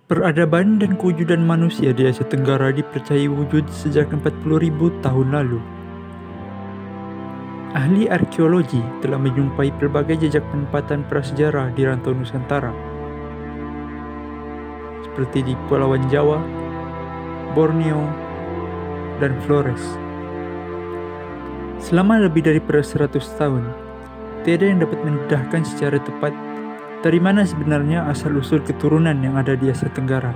Peradaban dan kewujudan manusia di Asia Tenggara dipercayai wujud sejak 40.000 tahun lalu. Ahli arkeologi telah menjumpai pelbagai jejak penempatan prasejarah di rantau Nusantara, seperti di Kepulauan Jawa, Borneo, dan Flores. Selama lebih daripada 100 tahun, tiada yang dapat mendedahkan secara tepat dari mana sebenarnya asal-usul keturunan yang ada di Asia Tenggara.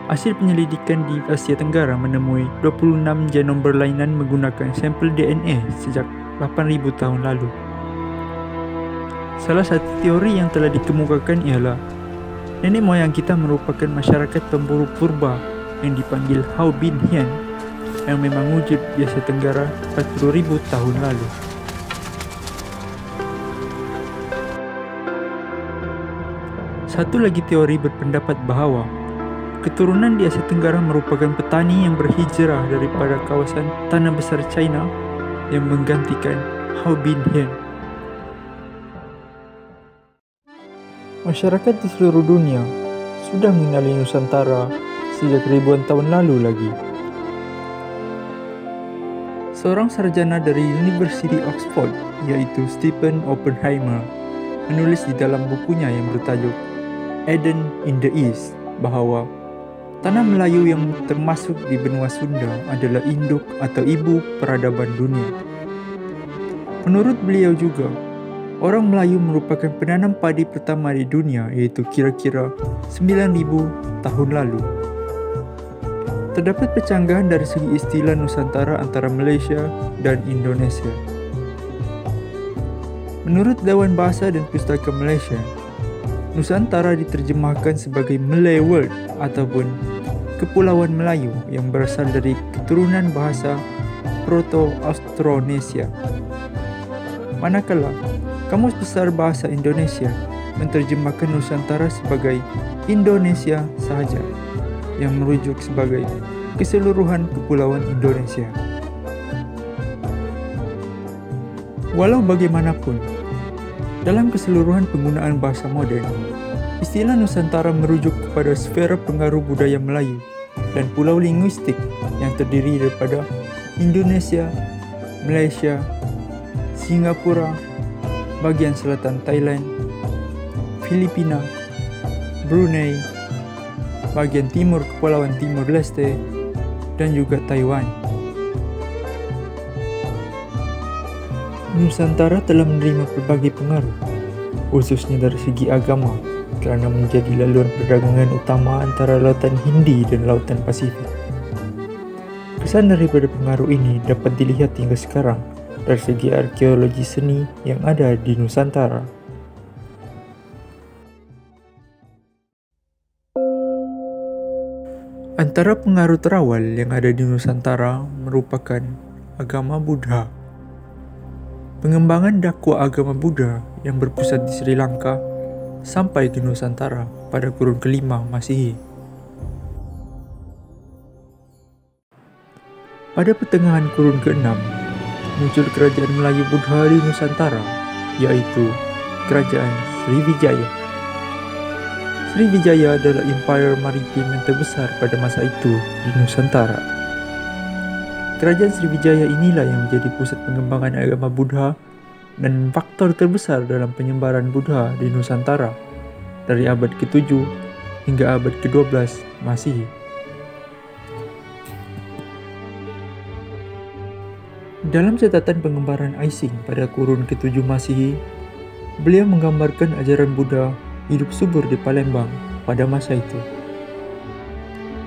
Hasil penyelidikan di Asia Tenggara menemui 26 genom berlainan menggunakan sampel DNA sejak 8.000 tahun lalu. Salah satu teori yang telah dikemukakan ialah nenek moyang kita merupakan masyarakat pemburu purba yang dipanggil Hau Bin Hian yang memang wujud di Asia Tenggara 40.000 tahun lalu. Satu lagi teori berpendapat bahawa keturunan di Asia Tenggara merupakan petani yang berhijrah daripada kawasan tanah besar China yang menggantikan Hau Bin Hian. Masyarakat di seluruh dunia sudah mengenali Nusantara sejak ribuan tahun lalu lagi. Seorang sarjana dari University Oxford, yaitu Stephen Oppenheimer, menulis di dalam bukunya yang bertajuk Eden in the East bahawa tanah Melayu yang termasuk di benua Sunda adalah induk atau ibu peradaban dunia. Menurut beliau juga, orang Melayu merupakan penanam padi pertama di dunia, iaitu kira-kira 9.000 tahun lalu. Terdapat percanggahan dari segi istilah Nusantara antara Malaysia dan Indonesia. Menurut Dewan Bahasa dan Pustaka Malaysia, Nusantara diterjemahkan sebagai Malay World ataupun Kepulauan Melayu yang berasal dari keturunan bahasa Proto-Austronesia. Manakala Kamus Besar Bahasa Indonesia menerjemahkan Nusantara sebagai Indonesia sahaja, yang merujuk sebagai keseluruhan Kepulauan Indonesia. Walau bagaimanapun, dalam keseluruhan penggunaan bahasa moden, istilah Nusantara merujuk kepada sfera pengaruh budaya Melayu dan pulau linguistik yang terdiri daripada Indonesia, Malaysia, Singapura, bagian selatan Thailand, Filipina, Brunei, bagian timur Kepulauan Timur Leste, dan juga Taiwan. Nusantara telah menerima berbagai pengaruh, khususnya dari segi agama, kerana menjadi laluan perdagangan utama antara Lautan Hindi dan Lautan Pasifik. Kesan daripada pengaruh ini dapat dilihat hingga sekarang dari segi arkeologi seni yang ada di Nusantara. Antara pengaruh terawal yang ada di Nusantara merupakan agama Buddha. Pengembangan dakwah agama Buddha yang berpusat di Sri Lanka sampai ke Nusantara pada kurun ke-5 Masihi. Pada pertengahan kurun ke-6, muncul kerajaan Melayu Buddha di Nusantara, yaitu Kerajaan Sriwijaya. Sriwijaya adalah empire maritim yang terbesar pada masa itu di Nusantara. Kerajaan Sriwijaya inilah yang menjadi pusat pengembangan agama Buddha dan faktor terbesar dalam penyebaran Buddha di Nusantara dari abad ke-7 hingga abad ke-12 Masihi. Dalam catatan pengembaraan Ising pada kurun ke-7 Masihi, beliau menggambarkan ajaran Buddha hidup subur di Palembang pada masa itu.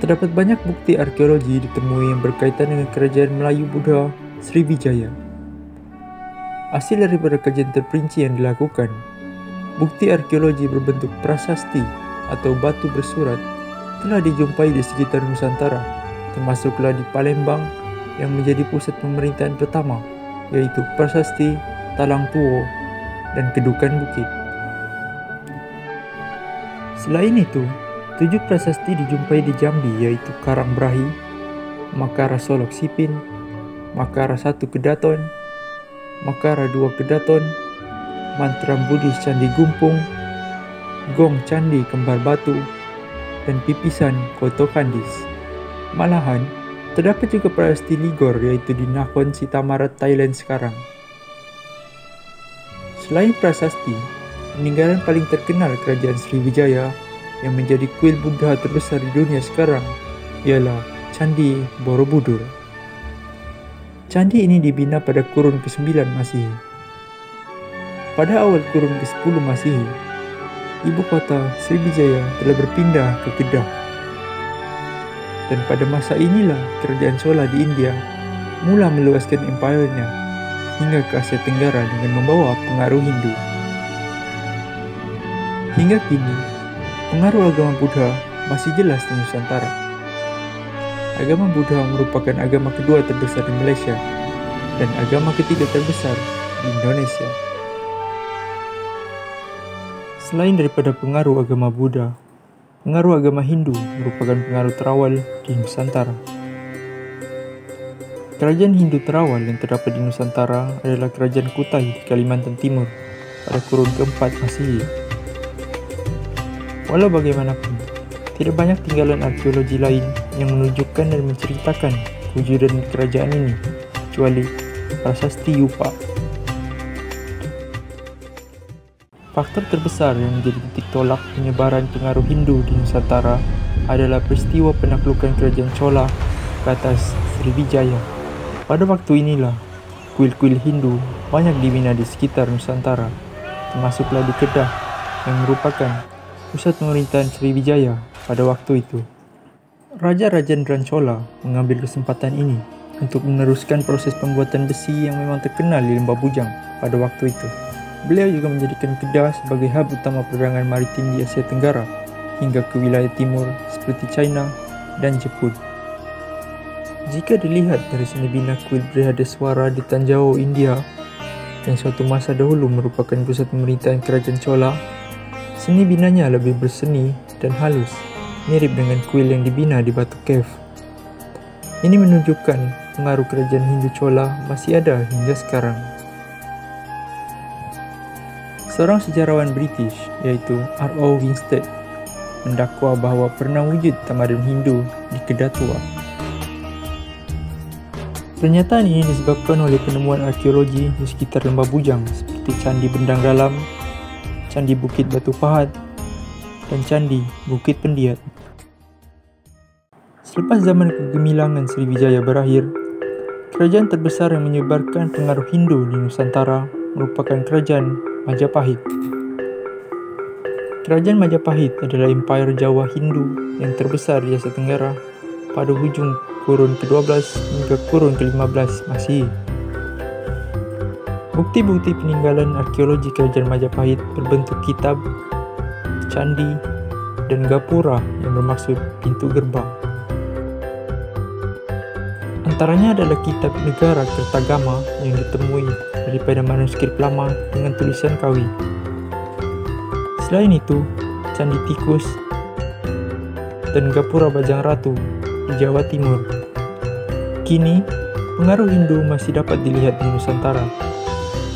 Terdapat banyak bukti arkeologi ditemui yang berkaitan dengan kerajaan Melayu Buddha Sriwijaya. Hasil daripada kajian terperinci yang dilakukan, bukti arkeologi berbentuk prasasti atau batu bersurat telah dijumpai di sekitar Nusantara, termasuklah di Palembang yang menjadi pusat pemerintahan pertama, yaitu Prasasti Talang Tuo dan Kedukan Bukit. Selain itu, 7 prasasti dijumpai di Jambi, yaitu Karang Brahi, Makara Solok Sipin, Makara 1 Kedaton, Makara 2 Kedaton, Mantram Budis Candi Gumpung, Gong Candi Kembar Batu, dan pipisan Koto Kandis. Malahan, terdapat juga prasasti Ligor yaitu di Nakhon Si Thammarat, Thailand sekarang. Selain prasasti, peninggalan paling terkenal kerajaan Sriwijaya yang menjadi kuil Buddha terbesar di dunia sekarang ialah Candi Borobudur. Candi ini dibina pada kurun ke-9 Masehi. Pada awal kurun ke-10 Masehi, ibu kota Sriwijaya telah berpindah ke Kedah. Dan pada masa inilah kerajaan Chola di India mula meluaskan empire-nya hingga ke Asia Tenggara dengan membawa pengaruh Hindu. Hingga kini, pengaruh agama Buddha masih jelas di Nusantara. Agama Buddha merupakan agama kedua terbesar di Malaysia dan agama ketiga terbesar di Indonesia. Selain daripada pengaruh agama Buddha, pengaruh agama Hindu merupakan pengaruh terawal di Nusantara. Kerajaan Hindu terawal yang terdapat di Nusantara adalah Kerajaan Kutai di Kalimantan Timur pada kurun ke-4 Masehi. Walau bagaimanapun, tidak banyak tinggalan arkeologi lain yang menunjukkan dan menceritakan kewujudan kerajaan ini, kecuali prasasti Yupa. Faktor terbesar yang menjadi titik tolak penyebaran pengaruh Hindu di Nusantara adalah peristiwa penaklukan kerajaan Chola ke atas Sriwijaya. Pada waktu inilah, kuil-kuil Hindu banyak dibina di sekitar Nusantara, termasuklah di Kedah yang merupakan pusat pemerintahan Sriwijaya pada waktu itu. Raja Rajendran Chola mengambil kesempatan ini untuk meneruskan proses pembuatan besi yang memang terkenal di Lembah Bujang pada waktu itu. Beliau juga menjadikan Kedah sebagai hub utama perdagangan maritim di Asia Tenggara hingga ke wilayah timur seperti China dan Jepun. Jika dilihat dari seni bina kuil Brihadeswara di Tanjau, India, yang suatu masa dahulu merupakan pusat pemerintahan kerajaan Chola, seni binanya lebih berseni dan halus, mirip dengan kuil yang dibina di Batu Cave. Ini menunjukkan pengaruh kerajaan Hindu Chola masih ada hingga sekarang. Seorang sejarawan British, yaitu R.O. Winstead, mendakwa bahawa pernah wujud tamadun Hindu di Kedah Tua. Pernyataan ini disebabkan oleh penemuan arkeologi di sekitar Lembah Bujang seperti Candi Bendang Dalam, Candi Bukit Batu Pahat, dan Candi Bukit Pendiat. Selepas zaman kegemilangan Sriwijaya berakhir, kerajaan terbesar yang menyebarkan pengaruh Hindu di Nusantara merupakan Kerajaan Majapahit. Kerajaan Majapahit adalah empire Jawa Hindu yang terbesar di Asia Tenggara pada hujung kurun ke-12 hingga kurun ke-15 Masehi. Bukti-bukti peninggalan arkeologi Kerajaan Majapahit berbentuk kitab, candi, dan gapura yang bermaksud pintu gerbang. Antaranya adalah kitab Negara Kertagama yang ditemui daripada manuskrip lama dengan tulisan Kawi. Selain itu, Candi Tikus dan gapura Bajang Ratu di Jawa Timur. Kini, pengaruh Hindu masih dapat dilihat di Nusantara.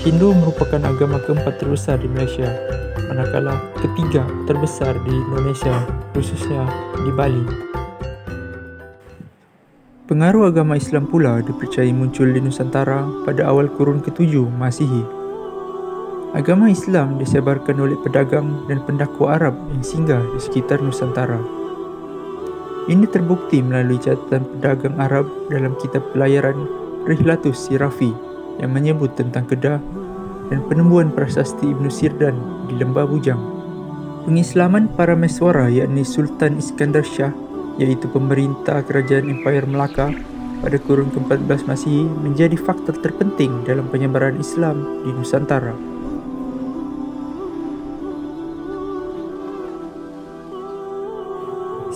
Hindu merupakan agama keempat terbesar di Malaysia, manakala ketiga terbesar di Indonesia, khususnya di Bali. Pengaruh agama Islam pula dipercayai muncul di Nusantara pada awal kurun ke-7 Masehi. Agama Islam disebarkan oleh pedagang dan pendakwa Arab yang singgah di sekitar Nusantara. Ini terbukti melalui catatan pedagang Arab dalam kitab pelayaran Rihlatus Sirafi yang menyebut tentang Kedah dan penemuan prasasti Ibnu Sirdan di Lembah Bujang. Pengislaman para Meswara yakni Sultan Iskandar Shah, iaitu pemerintah kerajaan Empire Melaka pada kurun ke-14 Masehi, menjadi faktor terpenting dalam penyebaran Islam di Nusantara.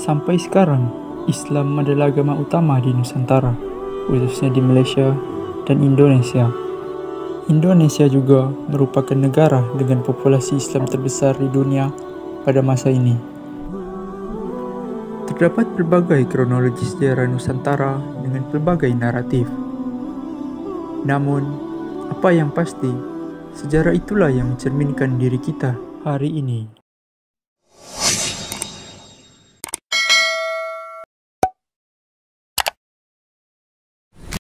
Sampai sekarang, Islam adalah agama utama di Nusantara, khususnya di Malaysia dan Indonesia. Indonesia juga merupakan negara dengan populasi Islam terbesar di dunia pada masa ini. Terdapat berbagai kronologi sejarah Nusantara dengan pelbagai naratif. Namun, apa yang pasti, sejarah itulah yang mencerminkan diri kita hari ini.